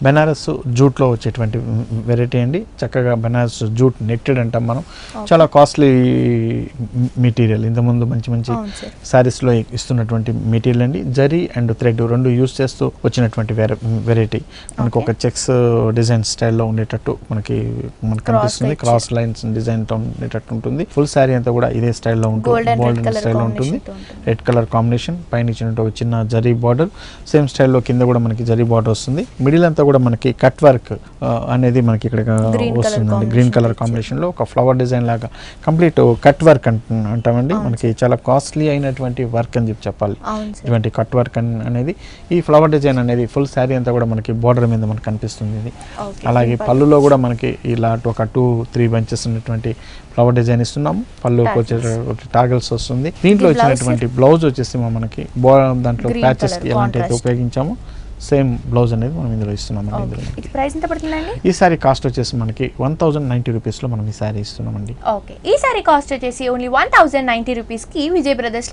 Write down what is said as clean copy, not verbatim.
బెనారస్ జూట్లో వచ్చేటువంటి వెరైటీ అండి. చక్కగా బెనారస్ జూట్ నెట్టెడ్ అంటాం మనం. చాలా కాస్ట్లీ మెటీరియల్. ఇంతకుముందు మంచి మంచి శారీస్లో ఇస్తున్నటువంటి మెటీరియల్ అండి. జరీ అండ్ థ్రెడ్ రెండు యూస్ చేస్తూ వచ్చినటువంటి వెరైటీ. మనకు ఒక చెక్స్ డిజైన్ స్టైల్లో ఉండేటట్టు మనకు కనిపిస్తుంది. క్రాస్ లైన్స్ డిజైన్తో ఉండేటట్టు ఉంటుంది. ఫుల్ శారీ అంతా కూడా ఇదే స్టైల్లో ఉంటుంది. గోల్డెన్ స్టైల్లో ఉంటుంది. రెడ్ కలర్ కాంబినేషన్, పైన ఇచ్చినట్టు ఒక చిన్న జరీ బార్డర్, సేమ్ స్టైల్లో కింద కూడా మనకి జరీ బార్డర్ వస్తుంది. మిడిల్ అంతా కూడా మనకి కట్ వర్క్ అనేది మనకి ఇక్కడ వస్తుందండి. గ్రీన్ కలర్ కాంబినేషన్ లో ఒక ఫ్లవర్ డిజైన్ లాగా కంప్లీట్ కట్ వర్క్ అంటామండి. మనకి చాలా కాస్ట్లీ అయినటువంటి వర్క్ అని చెప్పాలి. ఇటువంటి కట్ వర్క్ అనేది ఈ ఫ్లవర్ డిజైన్ అనేది ఫుల్ శారీ అంతా కూడా మనకి బార్డర్ మీద మనకు కనిపిస్తుంది ఇది. అలాగే పళ్ళులో కూడా మనకి ఇలా ఒక 2-3 బంచెస్ ఉన్నటువంటి ఫ్లవర్ డిజైన్ ఇస్తున్నాము. పళ్ళుకి వచ్చే టాగల్స్ వస్తుంది. దీంట్లో వచ్చినటువంటి బ్లౌజ్ వచ్చేసి మనకి దాంట్లో ప్యాచెస్ ఎలాంటి ఉపయోగించాము సేమ్ బ్లౌజ్ అనేది మనం ఇందులో ఇస్తున్నామండి. ఈ సారీ కాస్ట్ వచ్చేసి మనకి 1090 రూపీస్ లో మనం ఈ సారీ ఇస్తున్నామండి. ఈ సారీ కాస్ట్ వచ్చేసి ఓన్లీ 1090 రూపీస్ కి విజయ్ బ్రదర్స్